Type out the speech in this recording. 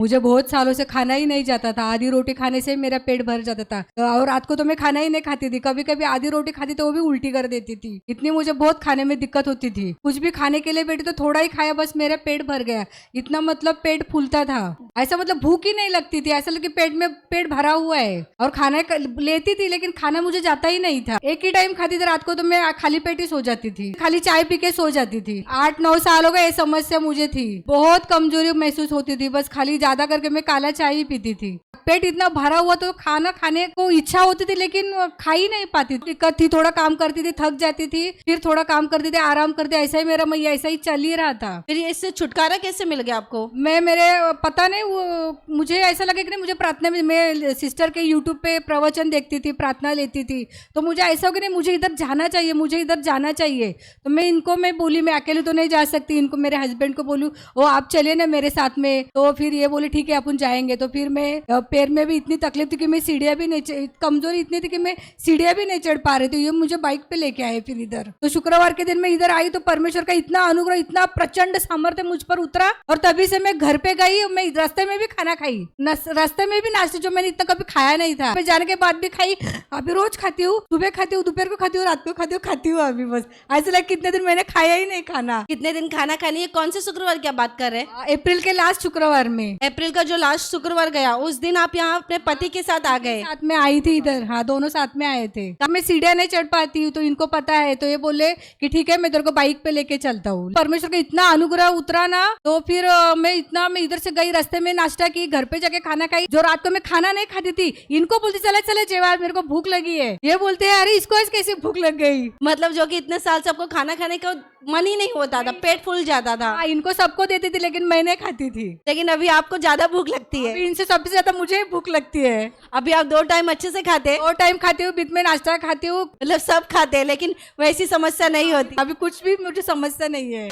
मुझे बहुत सालों से खाना ही नहीं जाता था। आधी रोटी खाने से मेरा पेट भर जाता था और रात को तो मैं खाना ही नहीं खाती थी। कभी कभी आधी रोटी खाती तो वो भी उल्टी कर देती थी। इतनी मुझे बहुत खाने में दिक्कत होती थी। कुछ भी खाने के लिए बैठी तो थोड़ा ही खाया, बस मेरा पेट भर गया। इतना मतलब पेट फूलता था, ऐसा मतलब भूख ही नहीं लगती थी, ऐसा लगे पेट भरा हुआ है। और खाना लेती थी लेकिन खाना मुझे जाता ही नहीं था। एक ही टाइम खाती थी रात को, तो मैं खाली पेट ही सो जाती थी, खाली चाय पी के सो जाती थी। 8-9 सालों का ये समस्या मुझे थी। बहुत कमजोरी महसूस होती थी, बस खाली ज्यादा करके मैं काला चाय ही पीती थी। पेट इतना भरा हुआ तो खाना खाने को इच्छा होती थी लेकिन खा ही नहीं पाती। दिक्कत थी, थोड़ा काम करती थी थक जाती थी, फिर थोड़ा काम करती थी आराम करती, ऐसा ही मेरा मैया ऐसा ही चल ही रहा था। फिर इससे छुटकारा कैसे मिल गया आपको? मेरे पता नहीं, वो मुझे ऐसा लगे कि नहीं, मुझे प्रार्थना में, मैं सिस्टर के यूट्यूब पे प्रवचन देखती थी, प्रार्थना लेती थी, तो मुझे ऐसा हो कि नहीं मुझे इधर जाना चाहिए, मुझे इधर जाना चाहिए। तो मैं बोली मैं अकेले तो नहीं जा सकती, इनको मेरे हस्बैंड को बोलूँ वो आप चले ना मेरे साथ में। तो फिर ये बोले ठीक है अपन जाएंगे। तो फिर मैं पैर में भी इतनी तकलीफ थी कि मैं सीढ़ियाँ भी नहीं, कमजोरी इतनी थी कि मैं सीढ़ियाँ भी नहीं चढ़ पा रही थी। ये मुझे बाइक पे लेके आए फिर इधर। तो शुक्रवार के दिन मैं इधर आई तो परमेश्वर का इतना अनुग्रह, इतना प्रचंड सामर्थ्य मुझ पर उतरा और तभी से मैं घर पे गई। मैं रास्ते में भी खाना खाई, रास्ते में भी नाश्ते जो मैंने इतना कभी खाया नहीं था, मैं जाने के बाद भी खाई। अभी रोज खाती हूँ, सुबह खाती हूँ, दोपहर को खाती हूँ, रात को खाती हूँ अभी बस। ऐसे लगे कितने दिन मैंने खाया ही नहीं खाना। कितने दिन खाना खानी है? कौन से शुक्रवार की आप बात कर रहे हैं? अप्रैल के लास्ट शुक्रवार में। अप्रैल का जो लास्ट शुक्रवार गया उस दिन आप यहाँ अपने पति के साथ आ गए? साथ में आई थी इधर, हाँ दोनों साथ में आए थे। तब मैं सीढ़ियाँ नहीं चढ़ पाती हूँ तो इनको पता है, तो ये बोले कि ठीक है मैं तेरे को बाइक पे लेके चलता हूँ। परमेश्वर का इतना अनुग्रह उतरा ना, तो फिर मैं इधर से गई, रास्ते में नाश्ता की, घर पे जाके खाना खाई। जो रात को मैं खाना नहीं खाती थी, इनको बोलती चले चले जेवा मेरे को भूख लगी है। ये बोलते हैं अरे इसको कैसे भूख लग गई। मतलब जो कि इतने साल से आपको खाना खाने का मन ही नहीं होता था, पेट फूल जाता था। इनको सबको देती थी लेकिन मैं नहीं खाती थी। लेकिन अभी आपको ज्यादा भूख लगती है? इनसे सबसे ज्यादा मुझे भूख लगती है। अभी आप 2 टाइम अच्छे से खाते हैं? 2 टाइम खाती हूँ, बीच में नाश्ता खाती हूँ, मतलब सब खाते हैं लेकिन वैसी समस्या नहीं होती? अभी कुछ भी मुझे समस्या नहीं है।